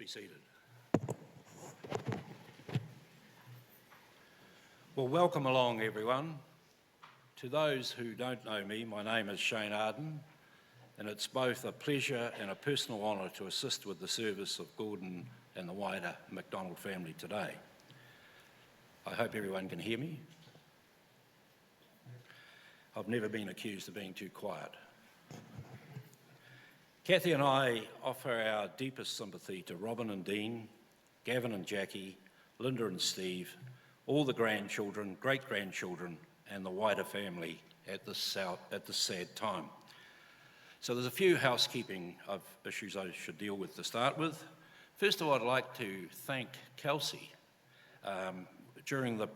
seated. Well, welcome along, everyone. To those who don't know me, my name is Shane Arden, and it's both a pleasure and a personal honour to assist with the service of Gordon and the wider MacDonald family today. I hope everyone can hear me. I've never been accused of being too quiet. Kathy and I offer our deepest sympathy to Robin and Dean, Gavin and Jackie, Linda and Steve, all the grandchildren, great-grandchildren, and the wider family at this sad time. So there's a few housekeeping issues I should deal with to start with. First of all, I'd like to thank Kelsey. During the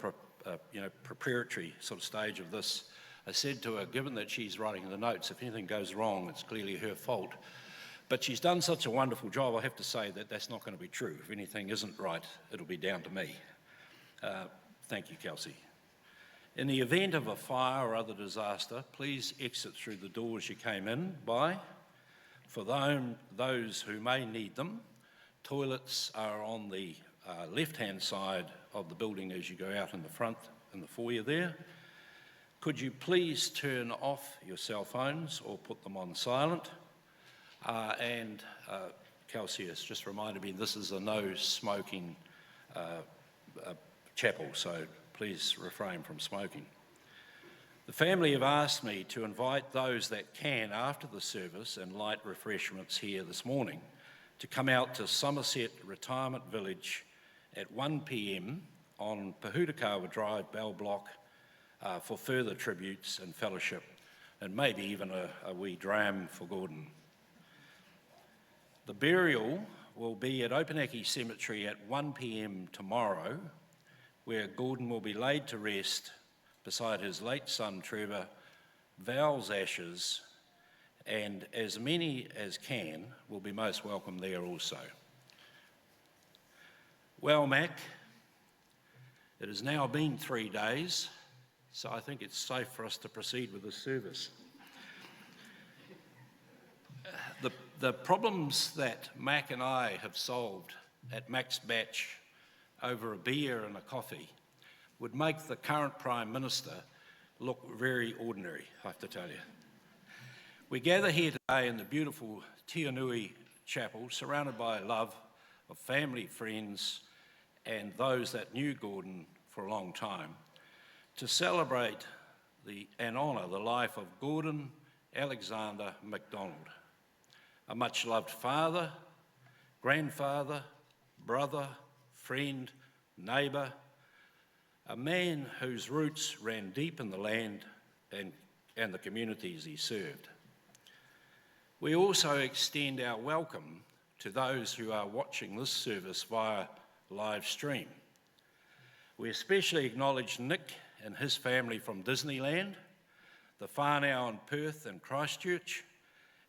preparatory sort of stage of this, I said to her, given that she's writing the notes, if anything goes wrong, it's clearly her fault. But she's done such a wonderful job, I have to say that that's not going to be true. If anything isn't right, it'll be down to me. Thank you, Kelsey. In the event of a fire or other disaster, please exit through the doors you came in by. For those who may need them, toilets are on the left-hand side of the building as you go out in the front, in the foyer there. Could you please turn off your cell phones or put them on silent? Kelsey has just reminded me this is a no smoking chapel, so please refrain from smoking. The family have asked me to invite those that can after the service and light refreshments here this morning to come out to Somerset Retirement Village at 1 p.m. on Pahutakawa Drive, Bell Block, for further tributes and fellowship, and maybe even a wee dram for Gordon. The burial will be at Opunake Cemetery at 1 p.m. tomorrow, where Gordon will be laid to rest beside his late son Trevor, Val's ashes, and as many as can will be most welcome there also. Well, Mac, it has now been 3 days, so I think it's safe for us to proceed with the service. The problems that Mac and I have solved at Mac's Batch over a beer and a coffee would make the current Prime Minister look very ordinary, I have to tell you. We gather here today in the beautiful Tianui Chapel, surrounded by love of family, friends, and those that knew Gordon for a long time, to celebrate and honour the life of Gordon Alexander MacDonald, a much-loved father, grandfather, brother, friend, neighbour, a man whose roots ran deep in the land and the communities he served. We also extend our welcome to those who are watching this service via live stream. We especially acknowledge Nick and his family from Disneyland, the whānau in Perth and Christchurch,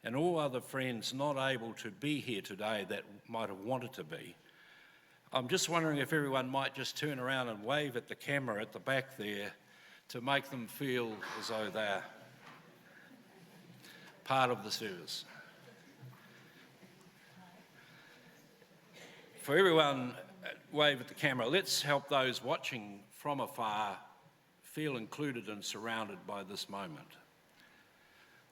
and all other friends not able to be here today that might have wanted to be. I'm just wondering if everyone might just turn around and wave at the camera at the back there to make them feel as though they're part of the service. For everyone, wave at the camera. Let's help those watching from afar feel included and surrounded by this moment.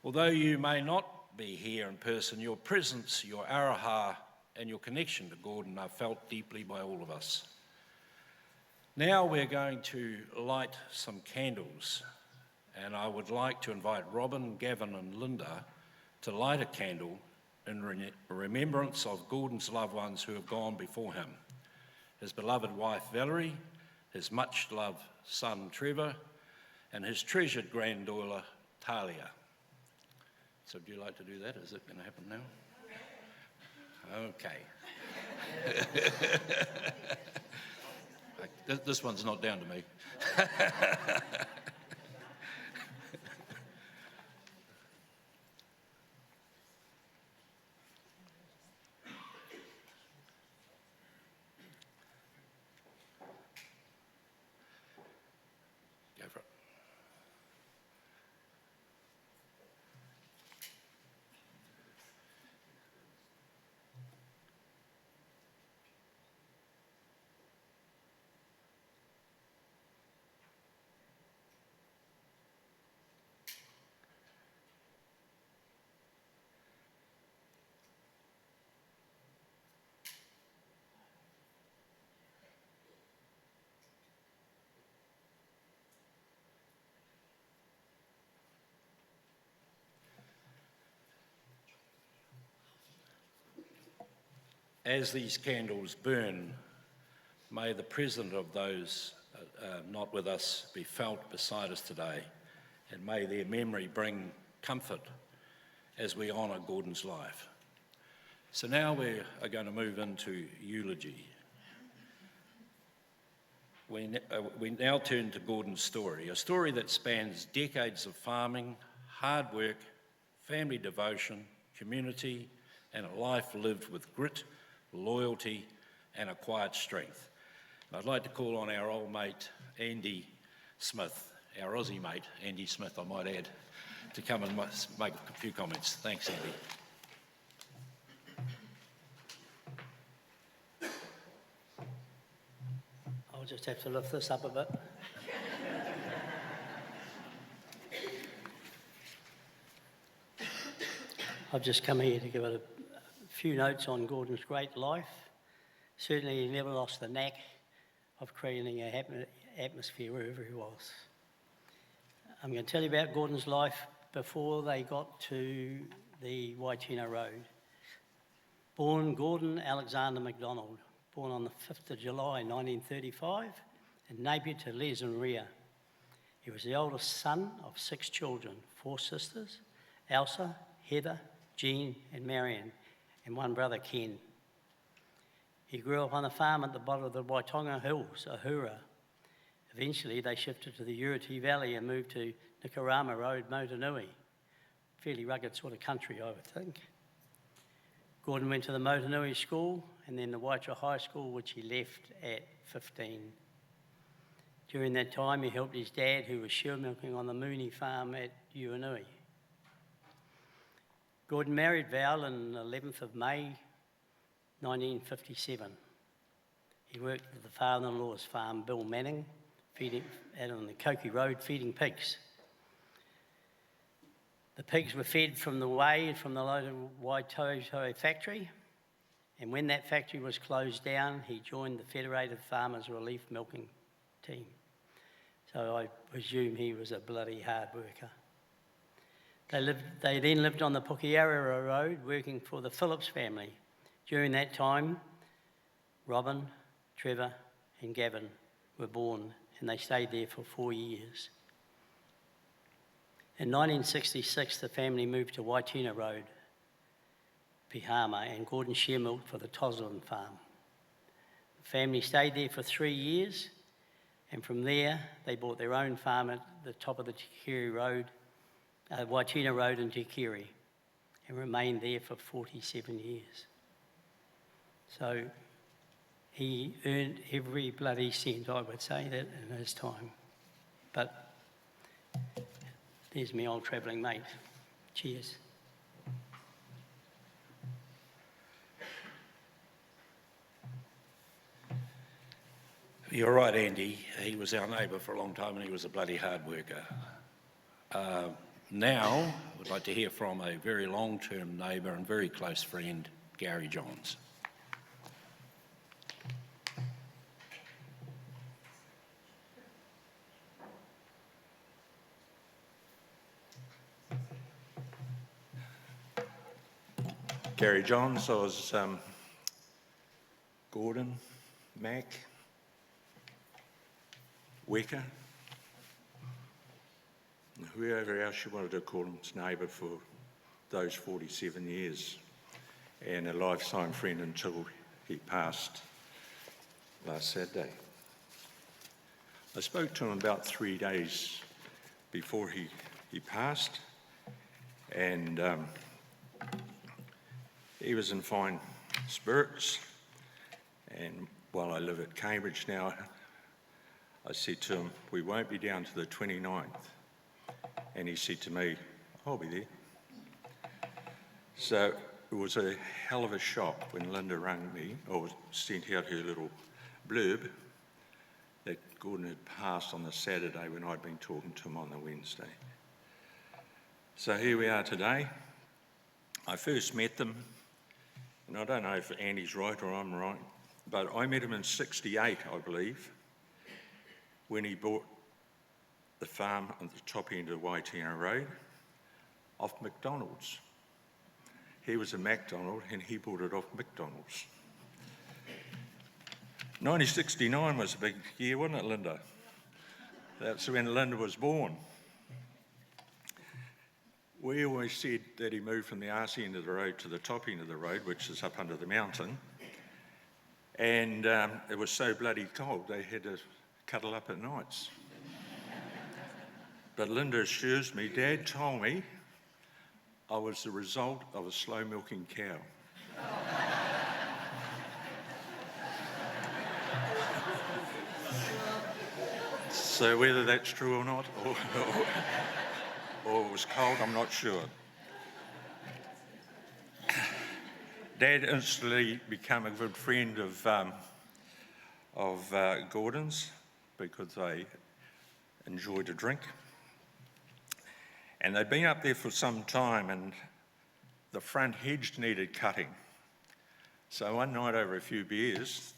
Although you may not be here in person, your presence, your araha, and your connection to Gordon are felt deeply by all of us. Now we're going to light some candles, and I would like to invite Robin, Gavin and Linda to light a candle in remembrance of Gordon's loved ones who have gone before him, his beloved wife Valerie, his much-loved son Trevor, and his treasured granddaughter Talia. So would you like to do that? Is it going to happen now? Okay. This one's not down to me. Go for it. As these candles burn, may the presence of those not with us be felt beside us today, and may their memory bring comfort as we honour Gordon's life. So now we are going to move into eulogy. We now turn to Gordon's story, a story that spans decades of farming, hard work, family devotion, community, and a life lived with grit, loyalty, and a quiet strength. And I'd like to call on our old mate, Andy Smith, our Aussie mate, Andy Smith, I might add, to come and make a few comments. Thanks, Andy. I'll just have to lift this up a bit. I've just come here to give a few notes on Gordon's great life. Certainly he never lost the knack of creating an atmosphere wherever he was. I'm going to tell you about Gordon's life before they got to the Waitina Road. Born Gordon Alexander MacDonald, born on the 5th of July 1935 in Napier to Les and Rhea. He was the oldest son of 6 children, 4 sisters, Elsa, Heather, Jean and Marion, and 1 brother, Ken. He grew up on a farm at the bottom of the Waitonga Hills, Ahura. Eventually they shifted to the Uriti Valley and moved to Nikarama Road, Motunui. Fairly rugged sort of country, I would think. Gordon went to the Motunui School and then the Waitara High School, which he left at 15. During that time, he helped his dad, who was shear milking on the Mooney farm at Uanui. Gordon married Val on the 11th of May, 1957. He worked at the father-in-law's farm, Bill Manning, out on the Koki Road, feeding pigs. The pigs were fed from the way from the Waitoto factory, and when that factory was closed down, he joined the Federated Farmers Relief Milking Team. So I presume he was a bloody hard worker. They then lived on the Pukearara Road, working for the Phillips family. During that time, Robin, Trevor, and Gavin were born, and they stayed there for 4 years. In 1966, the family moved to Waitina Road, Pihama, and Gordon shear milked for the Toslin farm. The family stayed there for 3 years, and from there, they bought their own farm at the top of the Tikiri Road, Waitina Road in Tikiri, and remained there for 47 years. So he earned every bloody cent, I would say, that in his time. But there's my old travelling mate. Cheers. You're right, Andy. He was our neighbour for a long time and he was a bloody hard worker. Now, I'd like to hear from a very long-term neighbour and very close friend, Gary Johns. Gary Johns, I was Gordon, Mac, Weka, whoever else you wanted to call him, his neighbour for those 47 years, and a lifetime friend until he passed last Saturday. I spoke to him about 3 days before he passed, and he was in fine spirits, and while I live at Cambridge now, I said to him, we won't be down to the 29th. And he said to me, I'll be there. So it was a hell of a shock when Linda rang me, or sent out her little blurb, that Gordon had passed on the Saturday when I'd been talking to him on the Wednesday. So here we are today. I first met them, and I don't know if Andy's right or I'm right, but I met him in '68, I believe, when he bought the farm at the top end of Waitina Road off McDonald's. He was a McDonald and he bought it off McDonald's. 1969 was a big year, wasn't it, Linda? That's when Linda was born. We always said that he moved from the arse end of the road to the top end of the road, which is up under the mountain. And it was so bloody cold, they had to cuddle up at nights. But Linda assures me, Dad told me I was the result of a slow milking cow. So whether that's true or not, or it was cold, I'm not sure. Dad instantly became a good friend of Gordon's because they enjoyed a drink. And they'd been up there for some time and the front hedge needed cutting. So one night over a few beers,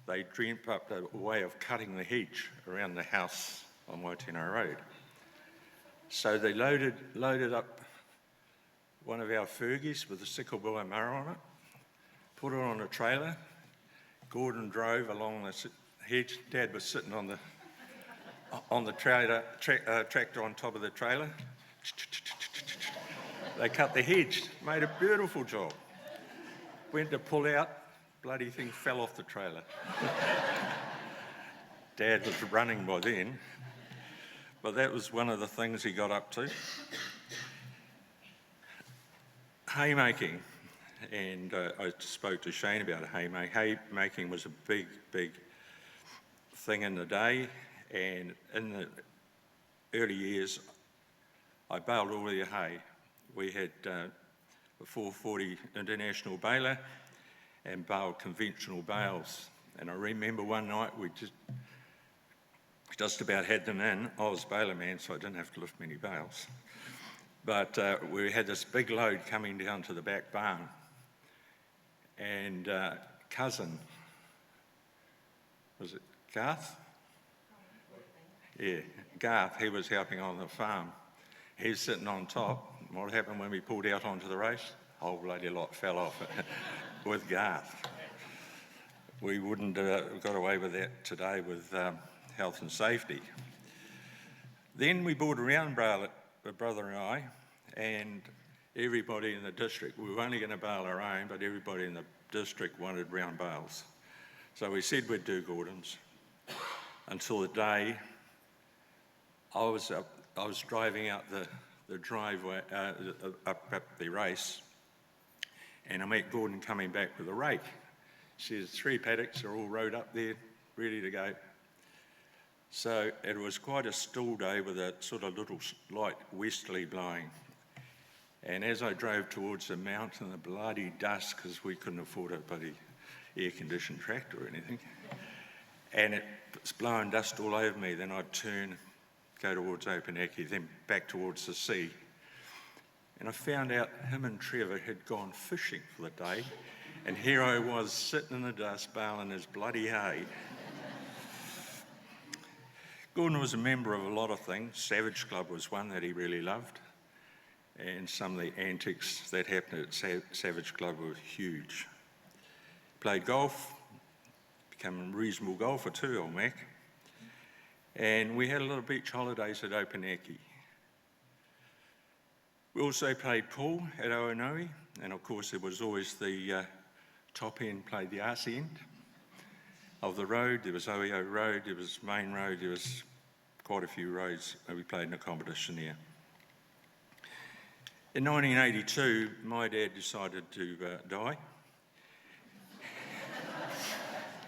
they dreamt up a way of cutting the hedge around the house on Waitino Road. So they loaded up one of our Fergies with a sickle boy mower on it, put it on a trailer. Gordon drove along the hedge. Dad was sitting on the trailer, tractor on top of the trailer. They cut the hedge, made a beautiful job. Went to pull out, bloody thing fell off the trailer. Dad was running by then, but that was one of the things he got up to. Haymaking, and I spoke to Shane about haymaking. Haymaking was a big, big thing in the day, and in the early years, I baled all the hay. We had a 440 international baler and baled conventional bales. And I remember one night we just about had them in. I was baler man, so I didn't have to lift many bales. But we had this big load coming down to the back barn. And cousin, was it Garth? Yeah, Garth, he was helping on the farm. He's sitting on top. What happened when we pulled out onto the race? Whole bloody lot fell off with Garth. We wouldn't have got away with that today with health and safety. Then we bought a round bale, my brother and I, and everybody in the district. We were only going to bale our own, but everybody in the district wanted round bales. So we said we'd do Gordon's until the day I was driving out the driveway up the race, and I met Gordon coming back with a rake. She says 3 paddocks are all rode up there, ready to go. So it was quite a still day with a sort of little light westerly blowing. And as I drove towards the mountain, the bloody dust, because we couldn't afford a bloody air-conditioned tractor or anything, and it was blowing dust all over me. Then I'd turn, go towards Opunaki, then back towards the sea. And I found out him and Trevor had gone fishing for the day, and here I was sitting in the dust baling his bloody hay. Gordon was a member of a lot of things. Savage Club was one that he really loved, and some of the antics that happened at Savage Club were huge. Played golf, became a reasonable golfer too, old Mac. And we had a lot of beach holidays at Opunaki. We also played pool at Oanoe, and of course there was always the top end played the arse end of the road. There was OEO Road, there was Main Road, there was quite a few roads that we played in a competition there. In 1982, my dad decided to die,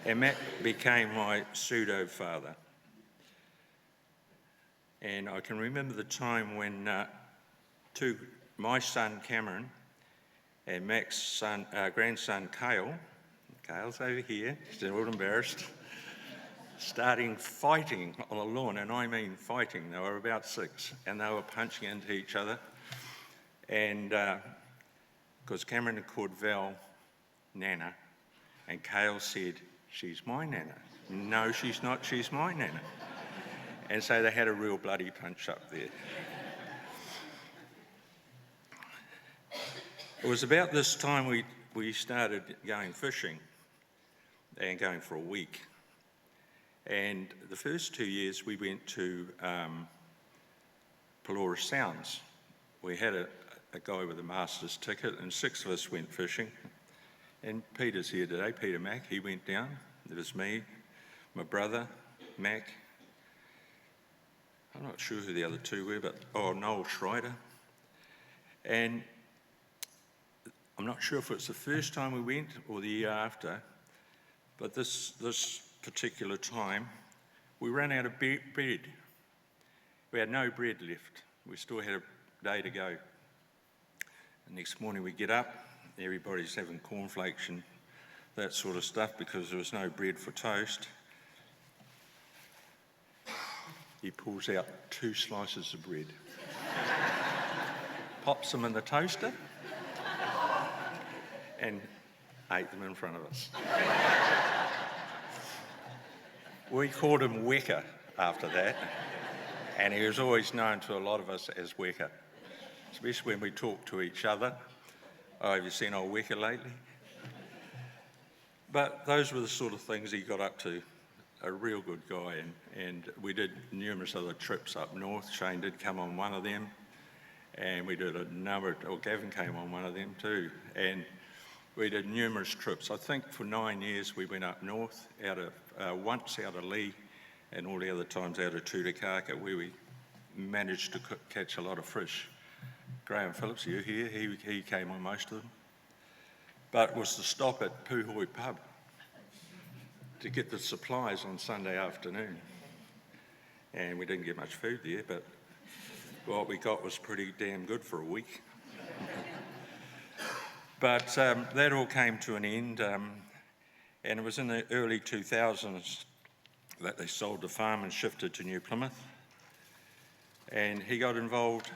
and Matt became my pseudo-father. And I can remember the time when my son Cameron and Mac's grandson Cale's over here, he's a little embarrassed, starting fighting on the lawn, and I mean fighting. They were about 6, and they were punching into each other. And because Cameron had called Val Nana, and Cale said, "She's my Nana." "No, she's not, she's my Nana." And so they had a real bloody punch up there. It was about this time we started going fishing. and going for a week. And the first 2 years we went to Pelora Sounds. We had a guy with a master's ticket and 6 of us went fishing. And Peter's here today, Peter Mack, he went down. There was me, my brother, Mac. I'm not sure who the other 2 were, but Noel Schreider. And I'm not sure if it's the first time we went or the year after, but this particular time, we ran out of bread. We had no bread left. We still had a day to go. The next morning we get up, everybody's having cornflakes and that sort of stuff because there was no bread for toast. He pulls out 2 slices of bread, pops them in the toaster, and ate them in front of us. We called him Weka after that, and he was always known to a lot of us as Weka, especially when we talk to each other. Oh, have you seen old Weka lately? But those were the sort of things he got up to. A real good guy, and we did numerous other trips up north. Shane did come on one of them, and we did Gavin came on one of them too, and we did numerous trips. I think for 9 years we went up north, once out of Lee, and all the other times out of Tutakaka, where we managed to catch a lot of fish. Graham Phillips, you here, he came on most of them. But it was to stop at Puhoi Pub to get the supplies on Sunday afternoon. And we didn't get much food there, but what we got was pretty damn good for a week. But that all came to an end, and it was in the early 2000s that they sold the farm and shifted to New Plymouth. And he got involved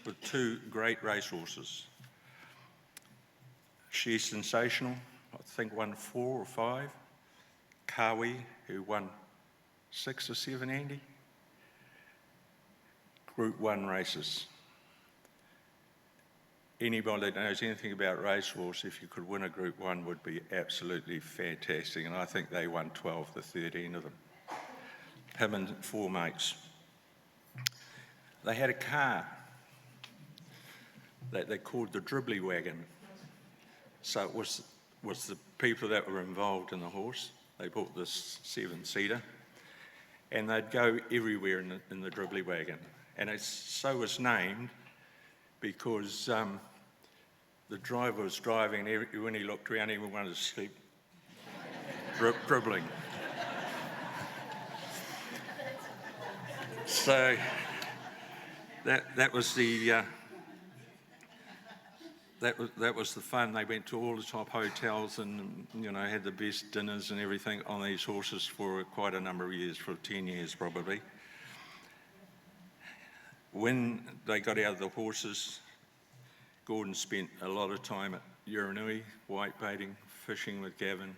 with 2 great racehorses. She's Sensational, I think won 4 or 5. Kawi, who won 6 or 7, Andy? Group 1 races. Anybody that knows anything about racehorse, if you could win a Group 1 would be absolutely fantastic, and I think they won 12 to 13 of them. Him and 4 mates. They had a car that they called the Dribbly Wagon. So it was the people that were involved in the horse. They bought this 7-seater, and they'd go everywhere in the Dribbly Wagon. And so was named because the driver was driving, and when he looked around, he wanted to sleep, dribbling. So that was the fun. They went to all the top hotels and had the best dinners and everything on these horses for quite a number of years, for 10 years probably. When they got out of the horses, Gordon spent a lot of time at Uranui, whitebaiting, fishing with Gavin,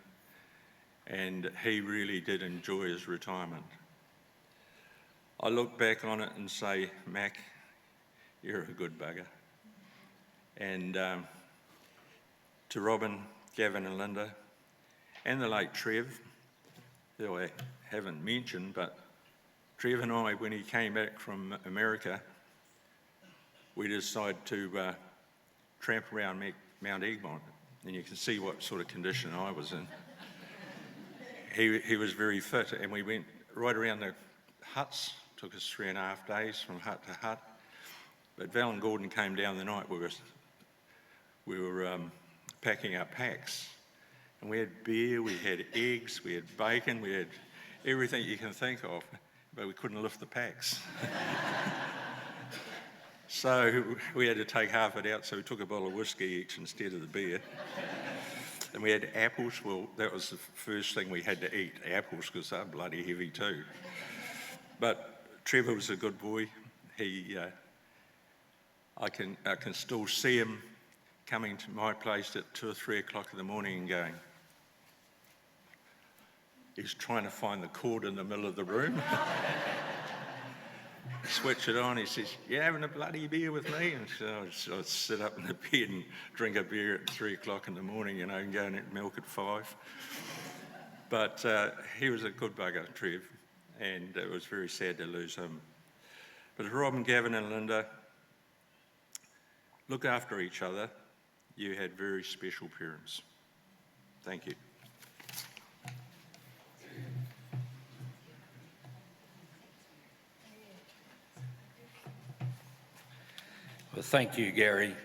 and he really did enjoy his retirement. I look back on it and say, Mac, you're a good bugger. And to Robin, Gavin and Linda, and the late Trev, who I haven't mentioned, but Trev and I, when he came back from America, we decided to tramp around Mount Egmont, and you can see what sort of condition I was in. He was very fit, and we went right around the huts. Took us 3.5 days from hut to hut. But Val and Gordon came down the night. We were packing our packs, and we had beer, we had eggs, we had bacon, we had everything you can think of, but we couldn't lift the packs. So we had to take half it out, so we took a bottle of whiskey each instead of the beer. And we had apples. Well, that was the first thing we had to eat, apples, because they're bloody heavy too. But Trevor was a good boy. I can still see him coming to my place at 2 or 3 o'clock in the morning and going, he's trying to find the cord in the middle of the room. Switch it on, he says, you having a bloody beer with me? And so I'd sit up in the bed and drink a beer at 3 o'clock in the morning, and go and milk at 5. But he was a good bugger, Trev, and it was very sad to lose him. But Robin, Gavin and Linda, look after each other. You had very special parents. Thank you. Well, thank you, Gary.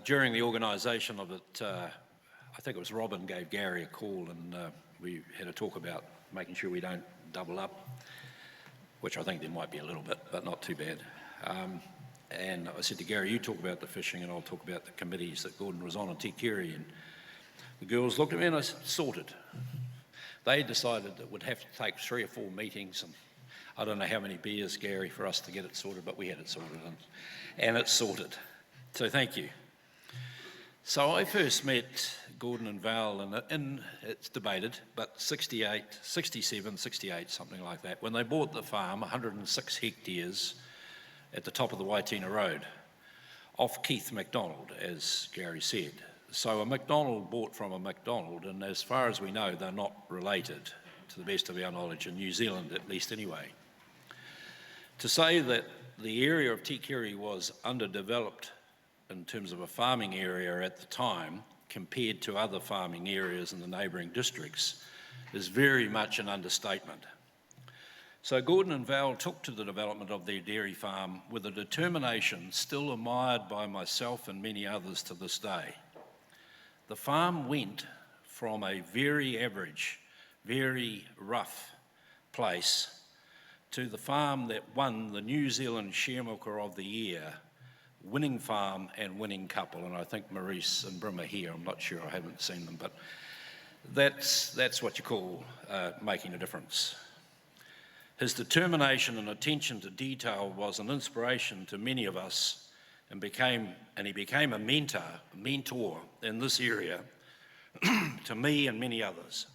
During the organisation of it, I think it was Robin gave Gary a call, and we had a talk about making sure we don't double up, which I think there might be a little bit, but not too bad. And I said to Gary, you talk about the fishing and I'll talk about the committees that Gordon was on in Te Kere. And the girls looked at me and I said, sorted. They decided it would have to take 3 or 4 meetings, and I don't know how many beers, Gary, for us to get it sorted, but we had it sorted, and it's sorted. So thank you. So I first met Gordon and Val in it's debated, but 68, 67, 68, something like that, when they bought the farm, 106 hectares at the top of the Waitina Road, off Keith MacDonald, as Gary said. So a MacDonald bought from a MacDonald, and as far as we know, they're not related, to the best of our knowledge, in New Zealand at least anyway. To say that the area of Te Kere was underdeveloped in terms of a farming area at the time compared to other farming areas in the neighbouring districts is very much an understatement. So Gordon and Val took to the development of their dairy farm with a determination still admired by myself and many others to this day. The farm went from a very average, very rough place to the farm that won the New Zealand Sharemilker of the Year, winning farm and winning couple, and I think Maurice and Brim are here. I'm not sure, I haven't seen them, but that's what you call making a difference. His determination and attention to detail was an inspiration to many of us, and he became a mentor in this area to me and many others.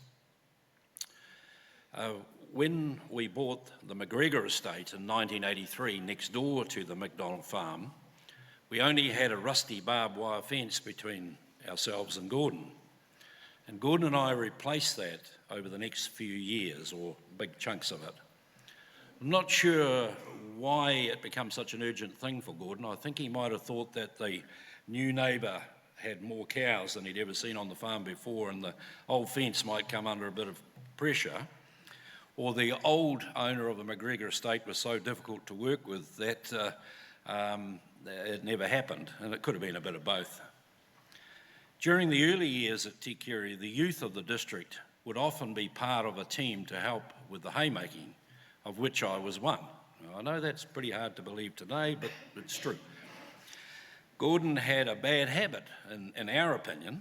When we bought the McGregor estate in 1983 next door to the MacDonald farm, we only had a rusty barbed wire fence between ourselves and Gordon. And Gordon and I replaced that over the next few years, or big chunks of it. I'm not sure why it became such an urgent thing for Gordon. I think he might have thought that the new neighbour had more cows than he'd ever seen on the farm before, and the old fence might come under a bit of pressure. Or the old owner of the McGregor estate was so difficult to work with that it never happened, and it could have been a bit of both. During the early years at Te Kere, the youth of the district would often be part of a team to help with the haymaking, of which I was one. Now, I know that's pretty hard to believe today, but it's true. Gordon had a bad habit, in our opinion,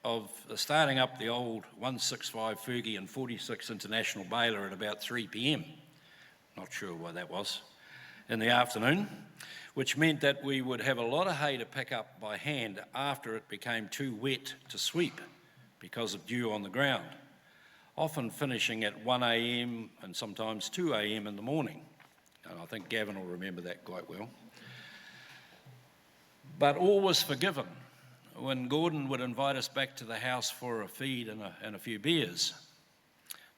of starting up the old 165 Fergie and 46 International baler at about 3 p.m. Not sure why that was, in the afternoon, which meant that we would have a lot of hay to pick up by hand after it became too wet to sweep because of dew on the ground, often finishing at 1 a.m. and sometimes 2 a.m. in the morning. And I think Gavin will remember that quite well. But all was forgiven when Gordon would invite us back to the house for a feed and a few beers.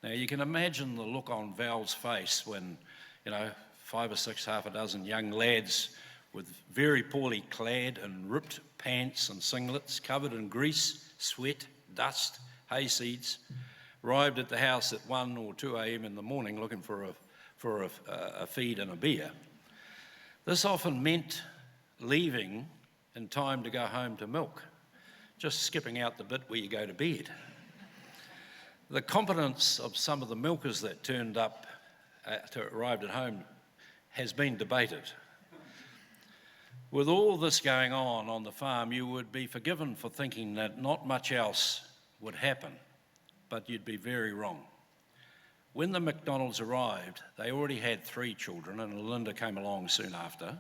Now you can imagine the look on Val's face when, 5 or 6, half a dozen young lads with very poorly clad and ripped pants and singlets, covered in grease, sweat, dust, hay seeds, arrived at the house at 1 or 2 a.m. in the morning looking for a feed and a beer. This often meant leaving in time to go home to milk, just skipping out the bit where you go to bed. The competence of some of the milkers that turned up arrived at home has been debated. With all this going on the farm, you would be forgiven for thinking that not much else would happen, but you'd be very wrong. When the MacDonalds arrived, they already had 3 children, and Linda came along soon after.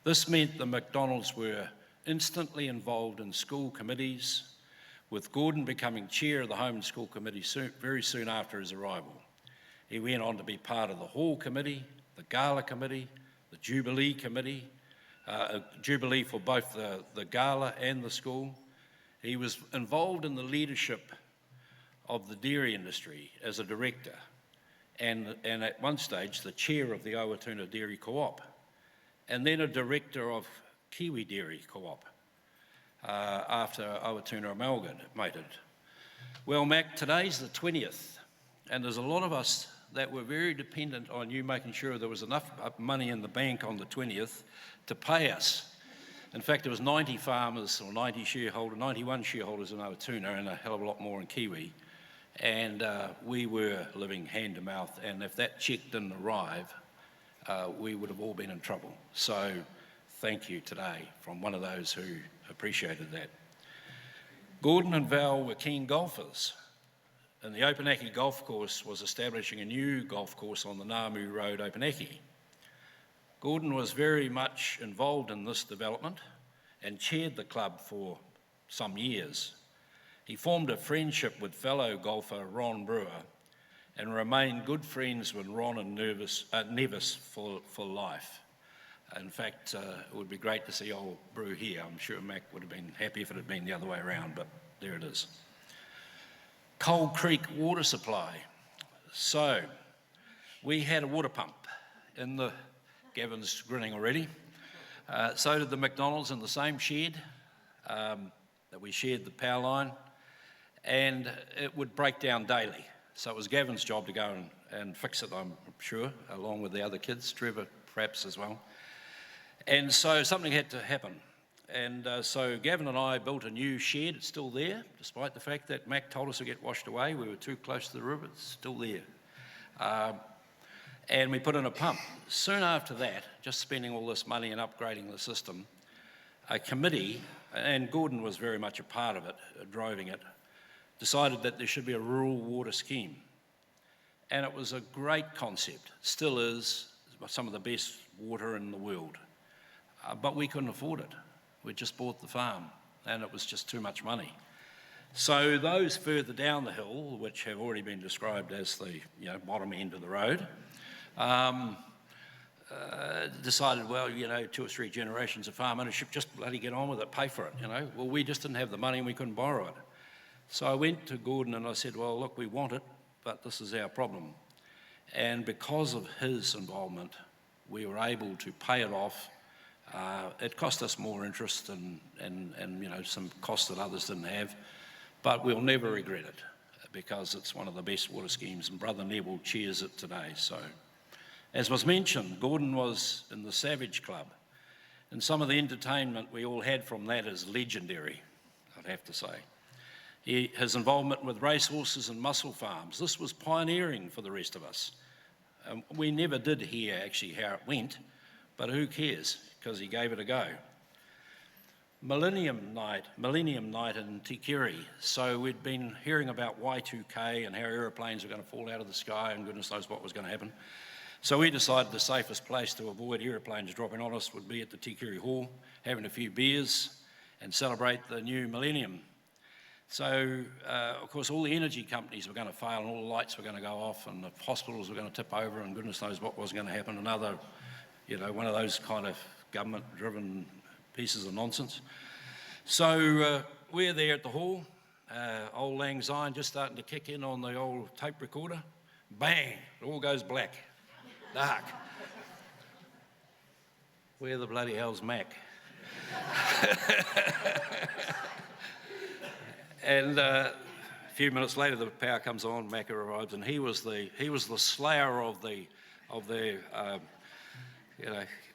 This meant the MacDonalds were instantly involved in school committees, with Gordon becoming chair of the Home and School Committee very soon after his arrival. He went on to be part of the Hall Committee, the Gala Committee, the Jubilee Committee, Jubilee for both the Gala and the school. He was involved in the leadership of the dairy industry as a director, and at one stage the chair of the Awatuna Dairy Co-op, and then a director of Kiwi Dairy Co-op after Awatuna amalgamated. Well, Mac, today's the 20th, and there's a lot of us that were very dependent on you making sure there was enough money in the bank on the 20th to pay us. In fact, there was 90 farmers or 91 shareholders in Awatuna and a hell of a lot more in Kiwi. And we were living hand to mouth, and if that cheque didn't arrive, we would have all been in trouble. So thank you today from one of those who appreciated that. Gordon and Val were keen golfers, and the Opunake Golf Course was establishing a new golf course on the Namu Road, Opunake. Gordon was very much involved in this development and chaired the club for some years. He formed a friendship with fellow golfer Ron Brewer and remained good friends with Ron and Nevis for life. In fact, it would be great to see old Brew here. I'm sure Mac would have been happy if it had been the other way around, but there it is. Coal Creek water supply. So, we had a water pump in the, Gavin's grinning already. So did the McDonald's in the same shed that we shared the power line, and it would break down daily. So it was Gavin's job to go and fix it, I'm sure, along with the other kids, Trevor perhaps as well. And so something had to happen. And so Gavin and I built a new shed. It's still there, despite the fact that Mac told us to get washed away. We were too close to the river. It's still there. And we put in a pump. Soon after that, just spending all this money and upgrading the system, a committee, and Gordon was very much a part of it, driving it, decided that there should be a rural water scheme. And it was a great concept, still is, some of the best water in the world. But we couldn't afford it. We just bought the farm, and it was just too much money. So those further down the hill, which have already been described as the bottom end of the road, decided, well, 2 or 3 generations of farm ownership, just bloody get on with it, pay for it, Well, we just didn't have the money and we couldn't borrow it. So I went to Gordon and I said, well, look, we want it, but this is our problem. And because of his involvement, we were able to pay it off. It cost us more interest and some costs that others didn't have, but we'll never regret it because it's one of the best water schemes, and Brother Neville chairs it today. So, as was mentioned, Gordon was in the Savage Club, and some of the entertainment we all had from that is legendary, I'd have to say. His involvement with racehorses and mussel farms, this was pioneering for the rest of us. We never did hear actually how it went, but who cares, because he gave it a go. Millennium Night in Tikiri. So we'd been hearing about Y2K and how aeroplanes were going to fall out of the sky and goodness knows what was going to happen. So we decided the safest place to avoid aeroplanes dropping on us would be at the Tikiri Hall, having a few beers and celebrate the new millennium. So, of course, all the energy companies were going to fail and all the lights were going to go off and the hospitals were going to tip over and goodness knows what was going to happen. Another, one of those kind of government-driven pieces of nonsense. So we're there at the hall, old Lang Syne just starting to kick in on the old tape recorder. Bang, it all goes black, dark. Where the bloody hell's Mac? And a few minutes later, the power comes on. Mac arrives, and he was the slayer of the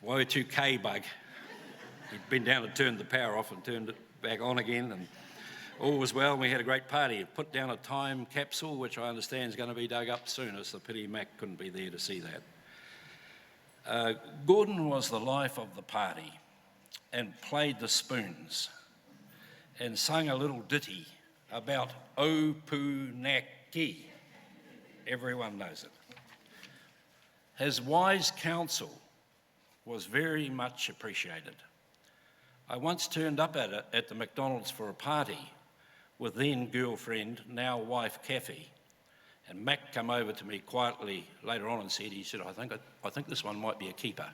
Y2K bug. He'd been down and turned the power off and turned it back on again, and all was well. We had a great party. Put down a time capsule, which I understand is going to be dug up soon. It's a pity Mac couldn't be there to see that. Gordon was the life of the party and played the spoons and sung a little ditty about Opunake. Everyone knows it. His wise counsel was very much appreciated. I once turned up at the McDonald's for a party with then girlfriend, now wife Kathy, and Mac came over to me quietly later on and said, I think this one might be a keeper.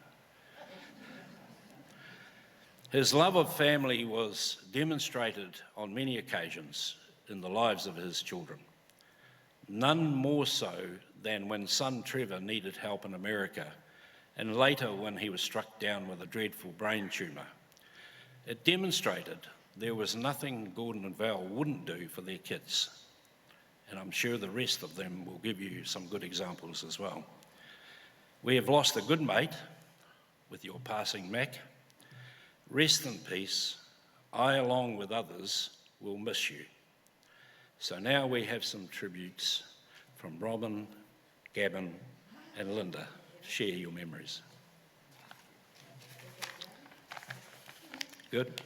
His love of family was demonstrated on many occasions in the lives of his children. none more so than when son Trevor needed help in America, and later when he was struck down with a dreadful brain tumour. It demonstrated there was nothing Gordon and Val wouldn't do for their kids, and I'm sure the rest of them will give you some good examples as well. We have lost a good mate with your passing, Mac. Rest in peace. I, along with others, will miss you. So now we have some tributes from Robin, Gavin, and Linda. Share your memories. Good?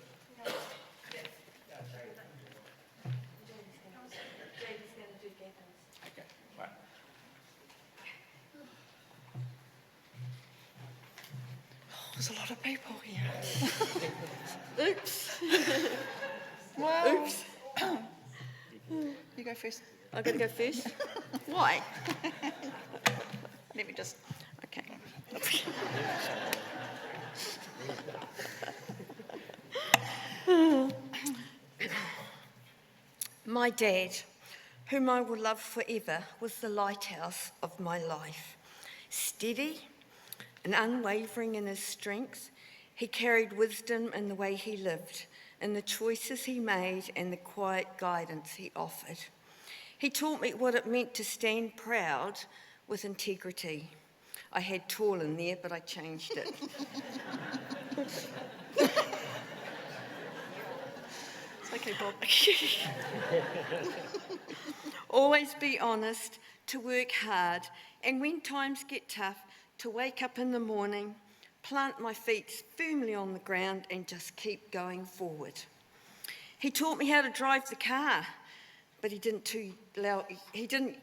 There's a lot of people here. Oops. Wow. Oops. You go first. I'm going to go first. Why? Let me just. Okay. My dad, whom I will love forever, was the lighthouse of my life. Steady and unwavering in his strength, he carried wisdom in the way he lived, in the choices he made and the quiet guidance he offered. He taught me what it meant to stand proud with integrity. I had tall in there, but I changed it. It's okay, Bob. Always be honest, to work hard, and when times get tough, to wake up in the morning, plant my feet firmly on the ground and just keep going forward. He taught me how to drive the car, but he didn't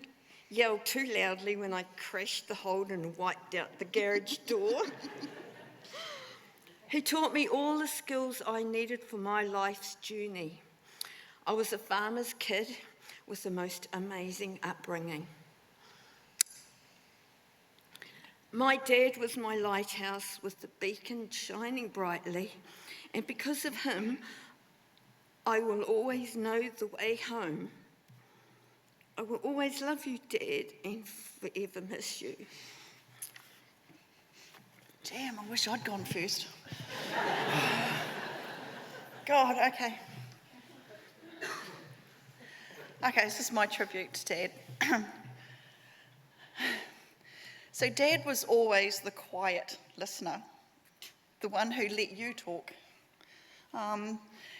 yell too loudly when I crashed the Holden and wiped out the garage door. He taught me all the skills I needed for my life's journey. I was a farmer's kid with the most amazing upbringing. My dad was my lighthouse with the beacon shining brightly, and because of him, I will always know the way home. I will always love you, Dad, and forever miss you. Damn, I wish I'd gone first. God, okay. Okay, this is my tribute to Dad. So Dad was always the quiet listener, the one who let you talk.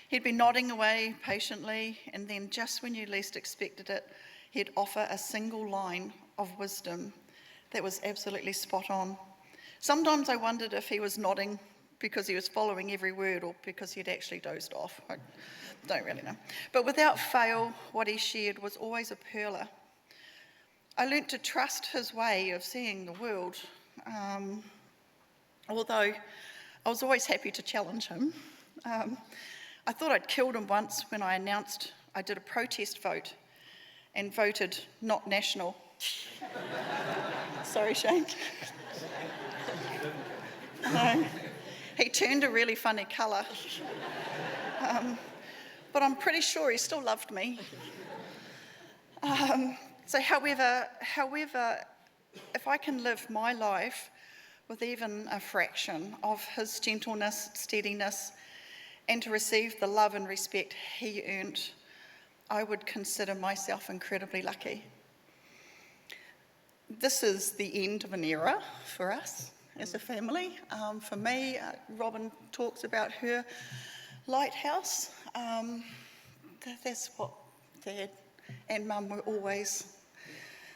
He'd be nodding away patiently, and then just when you least expected it, he'd offer a single line of wisdom that was absolutely spot on. Sometimes I wondered if he was nodding because he was following every word or because he'd actually dozed off. I don't really know. But without fail, what he shared was always a pearler. I learnt to trust his way of seeing the world, although I was always happy to challenge him. I thought I'd killed him once when I announced I did a protest vote and voted not national. Sorry, Shane. No. He turned a really funny colour. But I'm pretty sure he still loved me. So however, if I can live my life with even a fraction of his gentleness, steadiness, and to receive the love and respect he earned, I would consider myself incredibly lucky. This is the end of an era for us as a family. For me, Robin talks about her lighthouse. That's what Dad and Mum were always.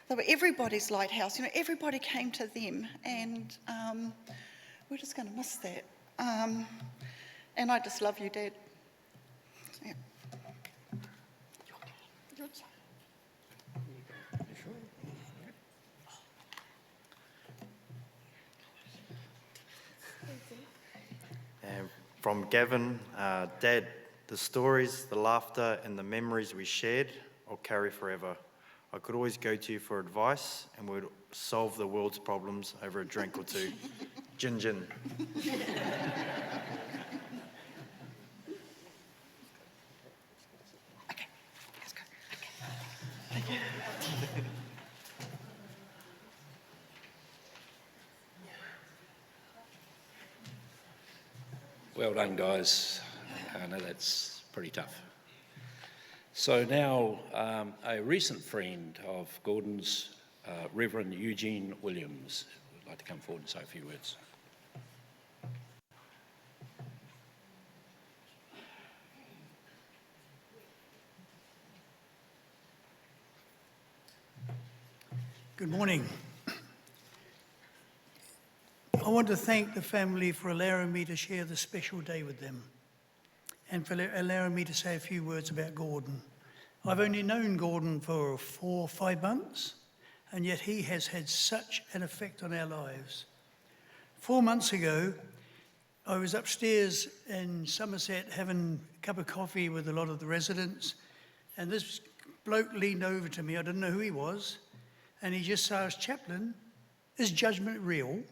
They were everybody's lighthouse. You know, everybody came to them, and we're just going to miss that. And I just love you, Dad. Yeah. From Gavin, Dad, the stories, the laughter, and the memories we shared, I'll carry forever. I could always go to you for advice, and we'd solve the world's problems over a drink or two. Gin gin. Okay, let's go. Okay. Thank you. Well done, guys. I know that's pretty tough. So now, a recent friend of Gordon's, Reverend Eugene Williams, would like to come forward and say a few words. Good morning. I want to thank the family for allowing me to share this special day with them and for allowing me to say a few words about Gordon. I've only known Gordon for 4 or 5 months, and yet he has had such an effect on our lives. 4 months ago, I was upstairs in Somerset having a cup of coffee with a lot of the residents, and this bloke leaned over to me. I didn't know who he was, and he just asked, "Chaplain, is judgment real?"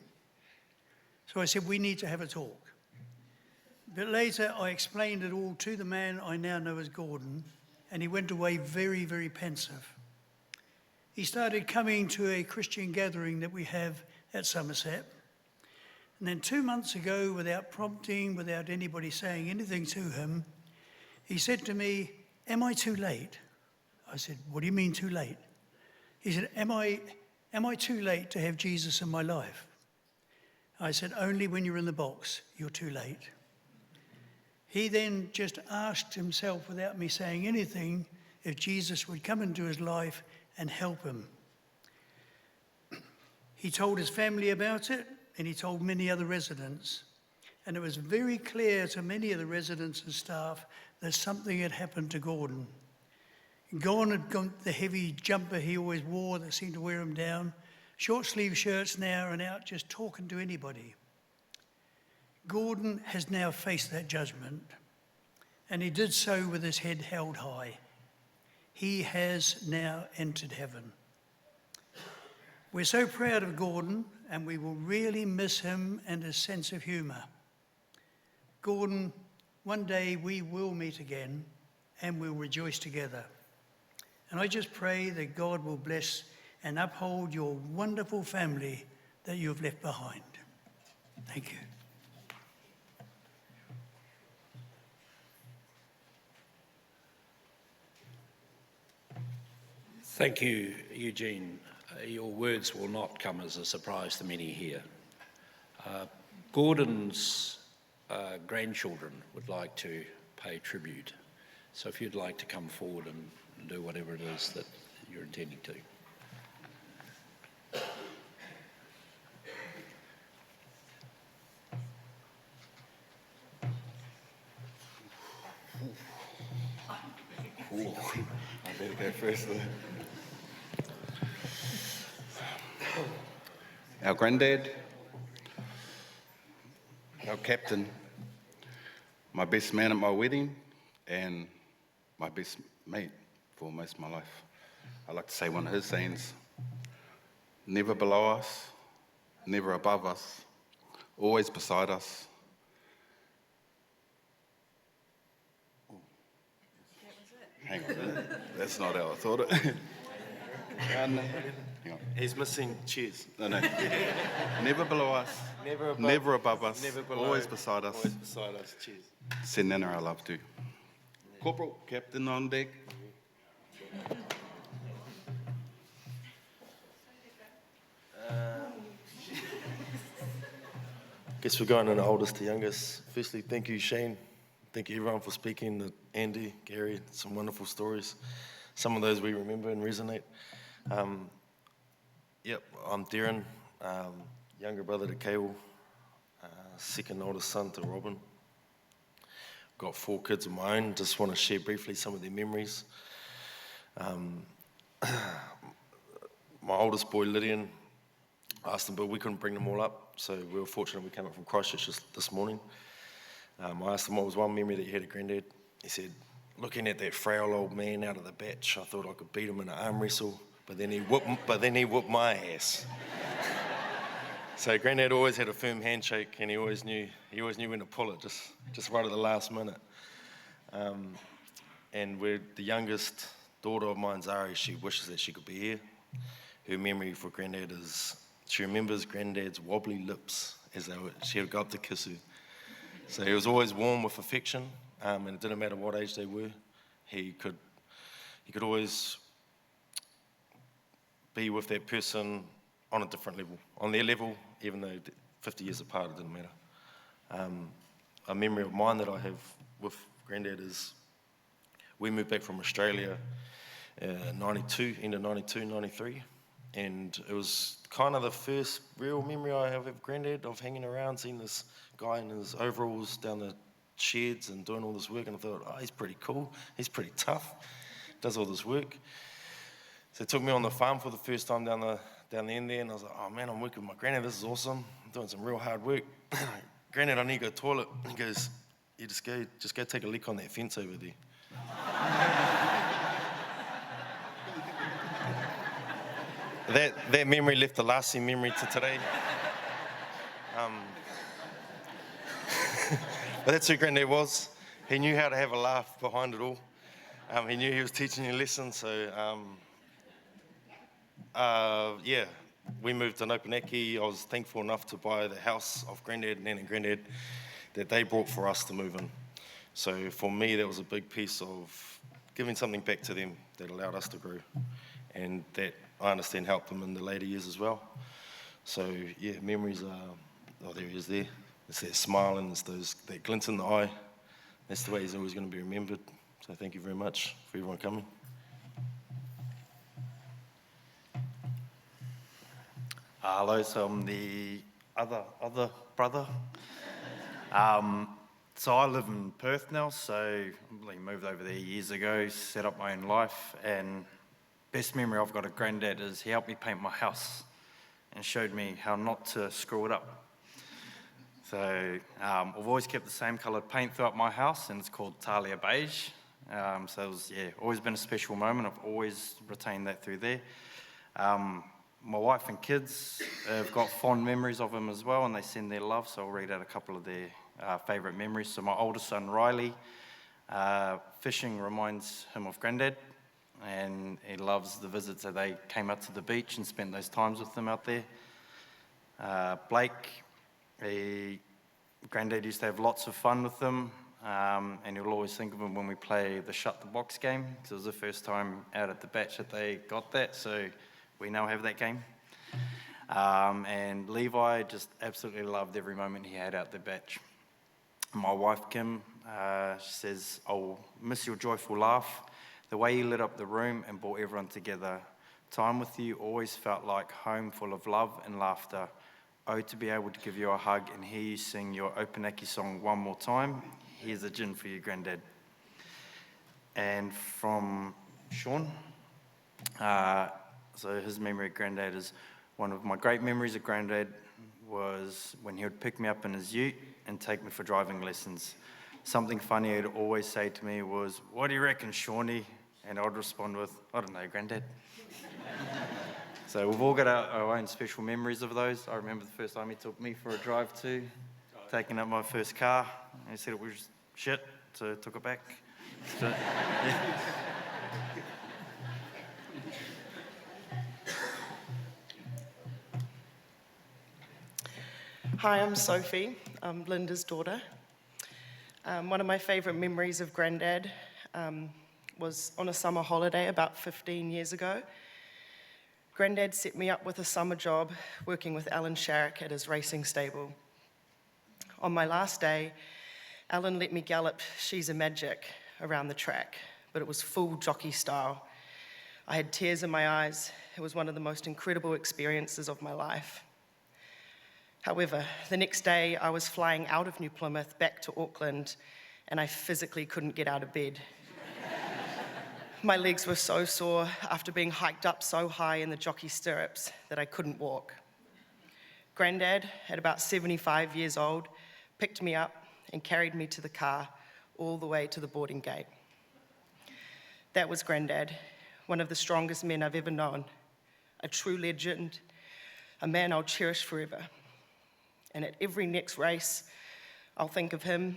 So I said, "We need to have a talk." But later I explained it all to the man I now know as Gordon, and he went away very, very pensive. He started coming to a Christian gathering that we have at Somerset. And then 2 months ago, without prompting, without anybody saying anything to him, he said to me, "Am I too late?" I said, "What do you mean too late?" He said, Am I too late to have Jesus in my life?" I said, "Only when you're in the box, you're too late." He then just asked himself, without me saying anything, if Jesus would come into his life and help him. He told his family about it, and he told many other residents. And it was very clear to many of the residents and staff that something had happened to Gordon. Gordon had got the heavy jumper he always wore that seemed to wear him down, short sleeve shirts now, and out just talking to anybody. Gordon has now faced that judgment, and he did so with his head held high. He has now entered heaven. We're so proud of Gordon, and we will really miss him and his sense of humour. Gordon, one day we will meet again, and we'll rejoice together. And I just pray that God will bless and uphold your wonderful family that you have left behind. Thank you. Thank you, Eugene. Your words will not come as a surprise to many here. Gordon's grandchildren would like to pay tribute. So if you'd like to come forward and do whatever it is that you're intending to. I better go first though. Our granddad, our captain, my best man at my wedding, and my best mate for most of my life. I like to say one of his sayings, never below us, never above us, always beside us. Hang on, that's not how I thought it. No, hang on. He's missing cheers. No. Never below us, never above us, never below, always beside us. Always beside us. Cheers. Send Nana our love too. Corporal, captain on deck. Guess we're going in oldest to youngest. Firstly, thank you, Shane. Thank you, everyone, for speaking. Andy, Gary, some wonderful stories. Some of those we remember and resonate. Yep, I'm Darren, younger brother to Cable, second oldest son to Robin. Got 4 kids of my own. Just want to share briefly some of their memories. My oldest boy, Lydian, asked him, but we couldn't bring them all up. So we were fortunate we came up from Christchurch this morning. I asked him what was one memory that you had of Granddad. He said, looking at that frail old man out of the batch, I thought I could beat him in an arm wrestle, but then he whooped my ass. So Granddad always had a firm handshake, and he always knew when to pull it, just right at the last minute. And we're the youngest daughter of mine, Zari. She wishes that she could be here. Her memory for Granddad is she remembers Granddad's wobbly lips as she would go up to kiss her. So he was always warm with affection, and it didn't matter what age they were. He could always be with that person on a different level, on their level, even though 50 years apart, it didn't matter. A memory of mine that I have with Grandad is we moved back from Australia 92, end of 92, 93, and it was kind of the first real memory I have of Grandad, of hanging around, seeing this guy in his overalls down the sheds and doing all this work, and I thought, oh, he's pretty cool, he's pretty tough, does all this work. So he took me on the farm for the first time down the end there, and I was like, oh man, I'm working with my Grandad, this is awesome, I'm doing some real hard work. Grandad, I need to go to the toilet. He goes, you just go take a lick on that fence over there. That memory left a lasting memory to today. But that's who Grandad was. He knew how to have a laugh behind it all. He knew he was teaching you lessons, so yeah, we moved to Opunaki. I was thankful enough to buy the house of Grandad, Nan and Grandad, that they brought for us to move in. So for me, that was a big piece of giving something back to them that allowed us to grow, and that I understand helped them in the later years as well. So yeah, memories are, oh, there he is there. It's that smile and it's that glint in the eye. That's the way he's always going to be remembered. So thank you very much for everyone coming. Hello, so I'm the other brother. So I live in Perth now, so I moved over there years ago, set up my own life, and best memory I've got of Grandad is he helped me paint my house and showed me how not to screw it up. So I've always kept the same coloured paint throughout my house, and it's called Talia Beige. So it was, yeah, always been a special moment. I've always retained that through there. My wife and kids have got fond memories of him as well, and they send their love, so I'll read out a couple of their favourite memories. So my oldest son, Riley, fishing reminds him of Grandad, and he loves the visits that they came out to the beach and spent those times with them out there. Blake, Grandad used to have lots of fun with them, and he'll always think of him when we play the Shut the Box game, because it was the first time out at the batch that they got that, so we now have that game. And Levi just absolutely loved every moment he had out the batch. My wife, Kim, she says, I'll miss your joyful laugh, the way you lit up the room and brought everyone together. Time with you always felt like home, full of love and laughter. Oh, to be able to give you a hug and hear you sing your Opunaki song one more time. Here's a gin for you, Grandad. And from Sean, so his memory of Grandad is, one of my great memories of Grandad was when he would pick me up in his ute and take me for driving lessons. Something funny he'd always say to me was, what do you reckon, Shawnee? And I'd respond with, I don't know, Grandad. So we've all got our own special memories of those. I remember the first time he took me for a drive too, taking up my first car. He said it was shit, so I took it back. So, yeah. Hi, I'm Sophie. I'm Linda's daughter. One of my favourite memories of Grandad was on a summer holiday about 15 years ago. Grandad set me up with a summer job working with Alan Sharrock at his racing stable. On my last day, Alan let me gallop She's a Magic around the track, but it was full jockey style. I had tears in my eyes. It was one of the most incredible experiences of my life. However, the next day I was flying out of New Plymouth back to Auckland, and I physically couldn't get out of bed. My legs were so sore after being hiked up so high in the jockey stirrups that I couldn't walk. Grandad, at about 75 years old, picked me up and carried me to the car all the way to the boarding gate. That was Grandad, one of the strongest men I've ever known, a true legend, a man I'll cherish forever. And at every next race, I'll think of him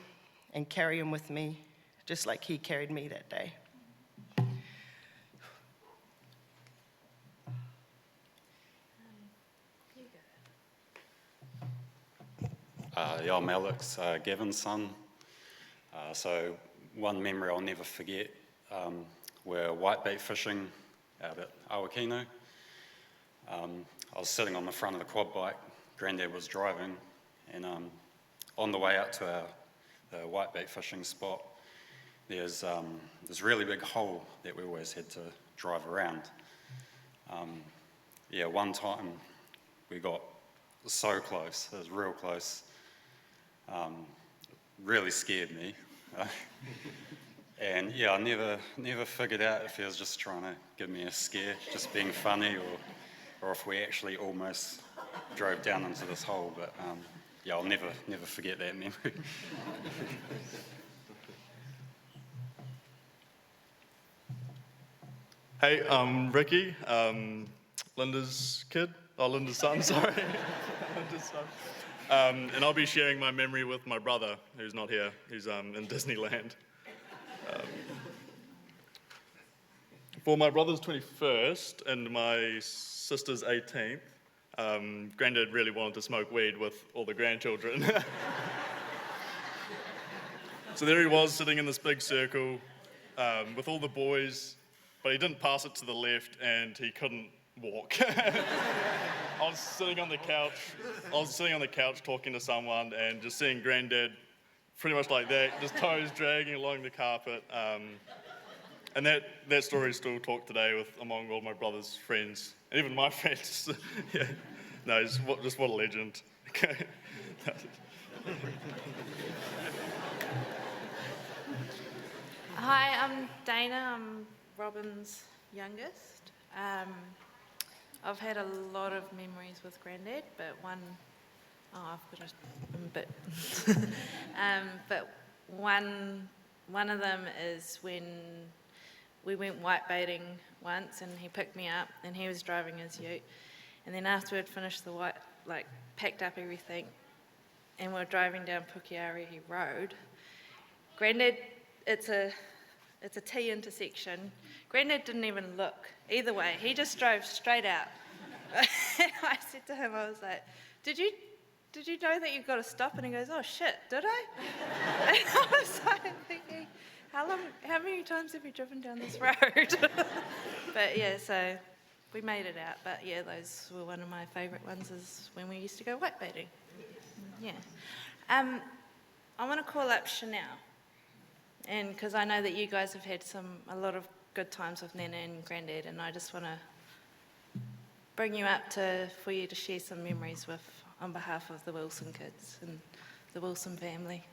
and carry him with me, just like he carried me that day. Yeah, I'm Alex, Gavin's son. So one memory I'll never forget, we're whitebait fishing out at Awakino. I was sitting on the front of the quad bike, Grandad was driving, and on the way out to the whitebait fishing spot, there's this really big hole that we always had to drive around. Yeah, one time we got so close, it was real close. Really scared me. And yeah, I never figured out if he was just trying to give me a scare, just being funny, or if we actually almost drove down into this hole. But yeah, I'll never forget that memory. Hey, I'm Ricky, Linda's kid, Linda's son, sorry. Linda's son. And I'll be sharing my memory with my brother, who's not here, who's in Disneyland. For my brother's 21st and my sister's 18th, Grandad really wanted to smoke weed with all the grandchildren. So there he was, sitting in this big circle with all the boys, but he didn't pass it to the left and he couldn't walk. I was sitting on the couch talking to someone and just seeing Grandad pretty much like that, just toes dragging along the carpet. And that story is still talked today among all my brother's friends, and even my friends. Yeah. No, just what a legend. Hi, I'm Dana. I'm Robin's youngest. I've had a lot of memories with Grandad, but I've got a bit. But one of them is when we went whitebaiting once, and he picked me up, and he was driving his ute, and then after we'd finished packed up everything, and we were driving down Pukeari Road. Grandad, it's a T intersection. Grandad didn't even look either way. He just drove straight out. I said to him, I was like, did you know that you've got to stop? And he goes, oh shit, did I? And I was like thinking, how many times have you driven down this road? But yeah, so we made it out. But yeah, those were one of my favourite ones, is when we used to go whitebaiting. Yeah. I want to call up Chanel. And because I know that you guys have had a lot of good times with Nana and Grandad, and I just want to bring you up for you to share some memories on behalf of the Wilson kids and the Wilson family.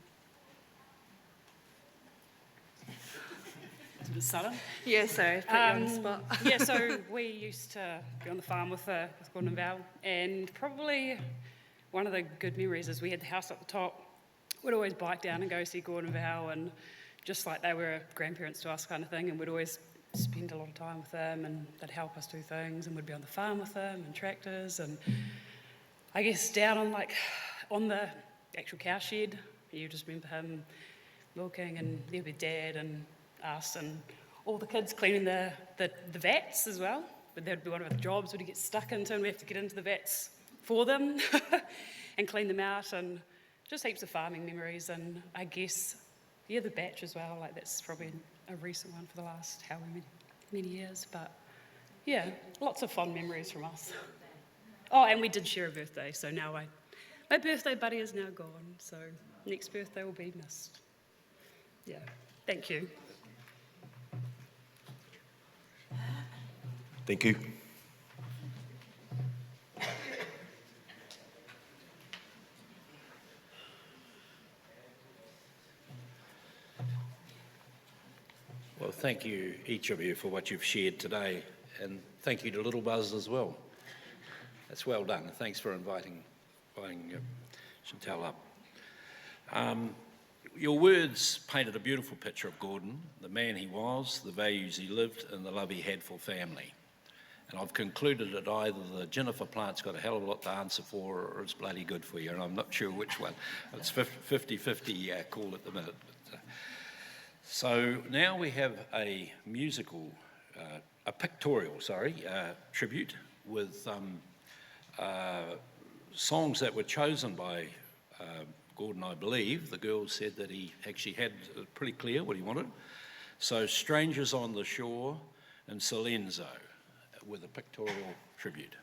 It's a bit sudden. Yeah, sorry, put you on the spot. Yeah, so we used to be on the farm with Gordon and Val, and probably one of the good memories is we had the house up the top. We'd always bike down and go see Gordon and Val, and just like they were grandparents to us kind of thing, and we'd always spend a lot of time with them, and they'd help us do things, and we'd be on the farm with them and tractors, and I guess down on the actual cow shed, you just remember him milking, and there'd be Dad and us and all the kids cleaning the vats as well. But that'd be one of the jobs we'd get stuck into, and we have to get into the vats for them and clean them out, and just heaps of farming memories. And I guess, yeah, the batch as well, that's probably a recent one for the last many years. But yeah, lots of fond memories from us. Oh, and we did share a birthday, so now my birthday buddy is now gone, so next birthday will be missed. Yeah, thank you. Thank you. Well, thank you, each of you, for what you've shared today, and thank you to Little Buzz as well. That's well done. Thanks for inviting Chantal up. Your words painted a beautiful picture of Gordon, the man he was, the values he lived, and the love he had for family. And I've concluded that either the Jennifer plant's got a hell of a lot to answer for, or it's bloody good for you, and I'm not sure which one. It's 50-50 call at the minute. So now we have a pictorial tribute with songs that were chosen by Gordon, I believe, the girls said that he actually had pretty clear what he wanted. So Strangers on the Shore and Silenzo with a pictorial tribute.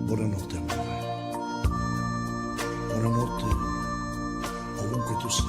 Buonanotte amore, buonanotte ovunque tu sia.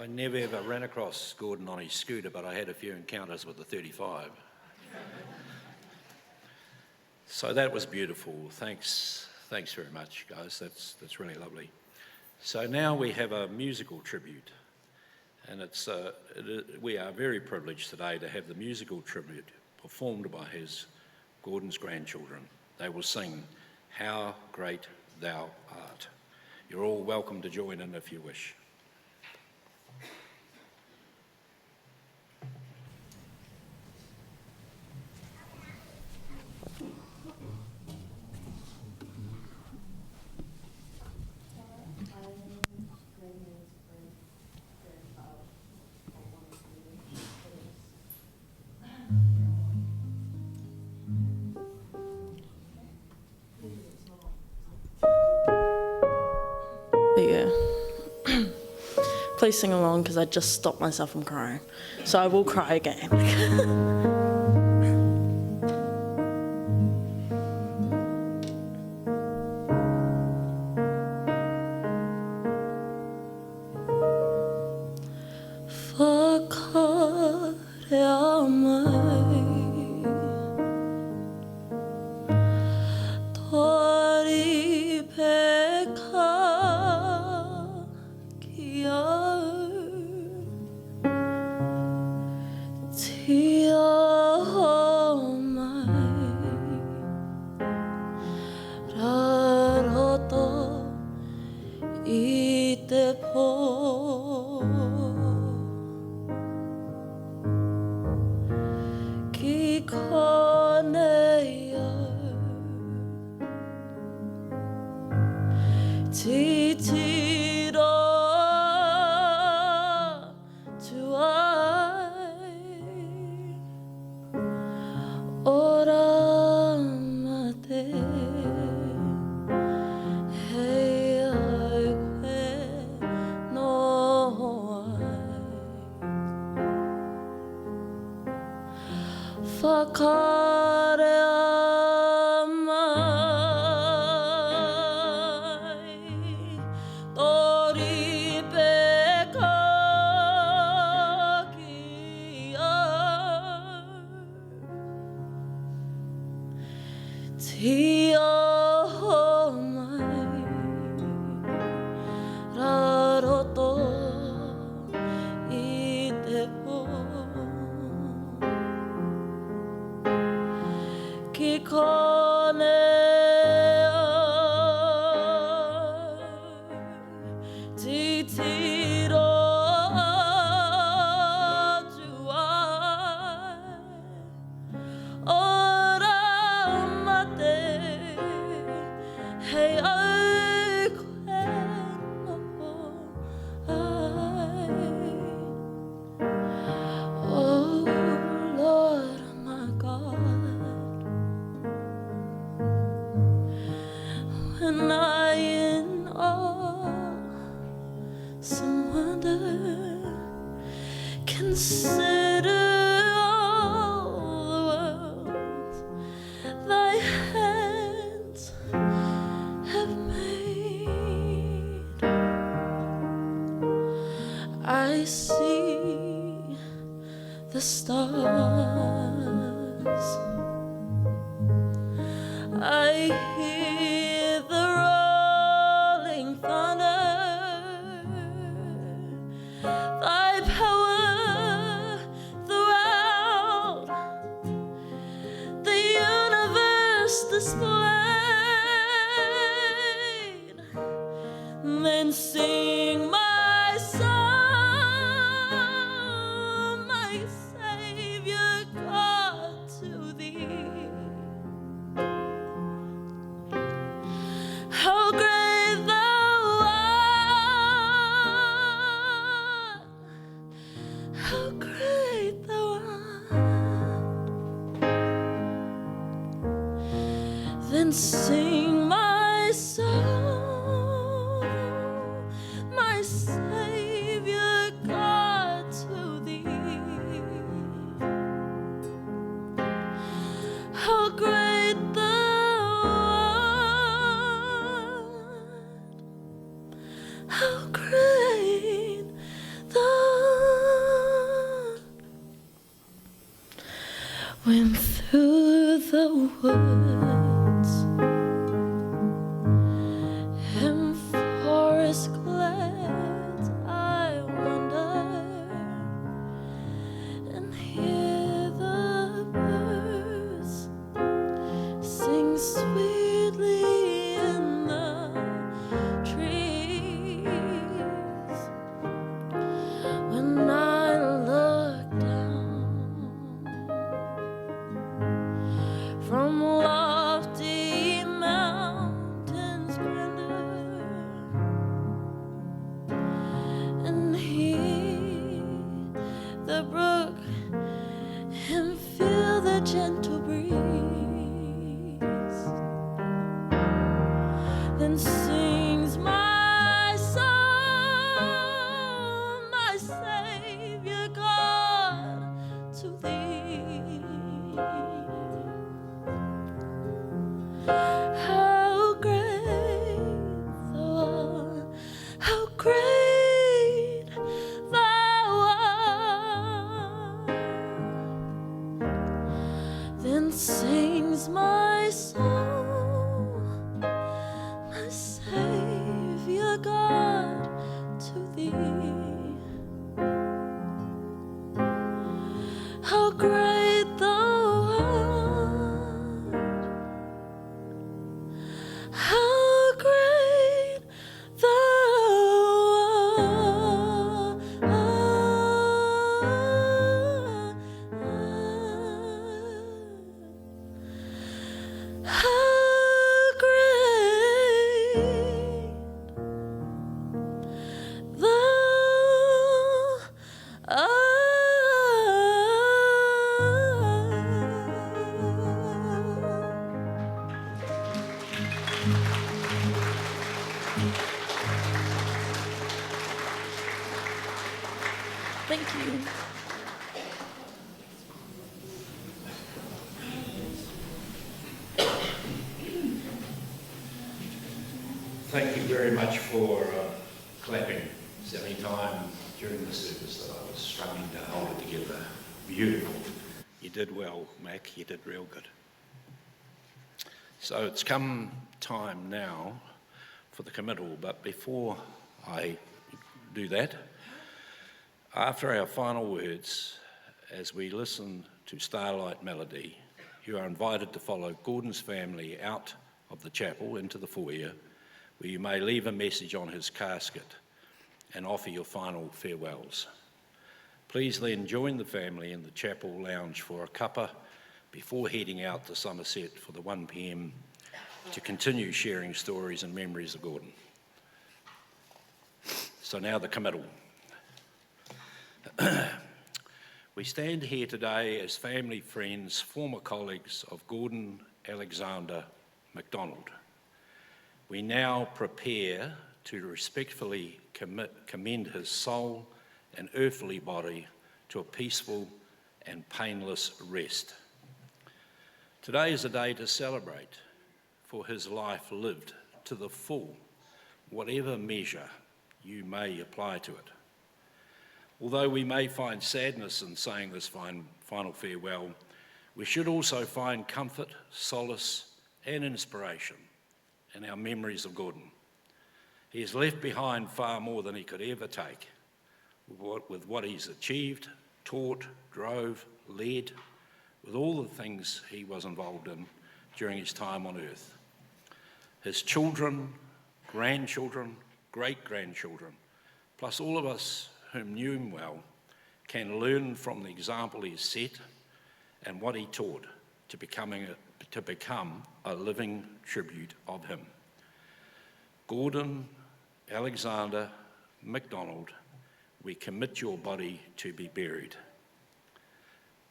I never ever ran across Gordon on his scooter, but I had a few encounters with the 35. So that was beautiful. Thanks very much, guys. That's really lovely. So now we have a musical tribute, and we are very privileged today to have the musical tribute performed by Gordon's grandchildren. They will sing "How Great Thou Art." You're all welcome to join in if you wish. Yeah. Please sing along because I just stopped myself from crying. So I will cry again. How great thou Went through the woods and forest glades, I wander and hear the birds sing sweetly in the trees. When I look down from lofty mountains splendor and hear the brook and feel the gentle breeze, then sings my soul, my Savior God, to thee. How great thou art, how great thou art. Then sings my soul, my Savior God, to thee. How great thou art, how great thou art. How great thou Thank you. Thank you very much for clapping. It's the only time during the service that I was struggling to hold it together. Beautiful. You did well, Mac. You did real good. So it's come time now for the committal, but before I do that, after our final words, as we listen to Starlight Melody, you are invited to follow Gordon's family out of the chapel into the foyer, where you may leave a message on his casket and offer your final farewells. Please then join the family in the chapel lounge for a cuppa before heading out to Somerset for the 1 p.m. to continue sharing stories and memories of Gordon. So now the committal. We stand here today as family, friends, former colleagues of Gordon Alexander MacDonald. We now prepare to respectfully commend his soul and earthly body to a peaceful and painless rest. Today is a day to celebrate for his life lived to the full, whatever measure you may apply to it. Although we may find sadness in saying this final farewell, we should also find comfort, solace, and inspiration in our memories of Gordon. He has left behind far more than he could ever take, with what he's achieved, taught, drove, led, with all the things he was involved in during his time on earth. His children, grandchildren, great-grandchildren, plus all of us whom knew him well, can learn from the example he set and what he taught to become a living tribute of him. Gordon Alexander MacDonald, we commit your body to be buried.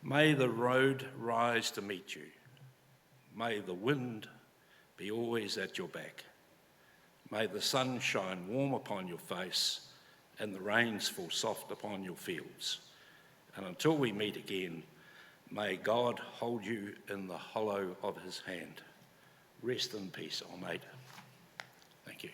May the road rise to meet you. May the wind be always at your back. May the sun shine warm upon your face and the rains fall soft upon your fields. And until we meet again, may God hold you in the hollow of his hand. Rest in peace, old mate. Thank you.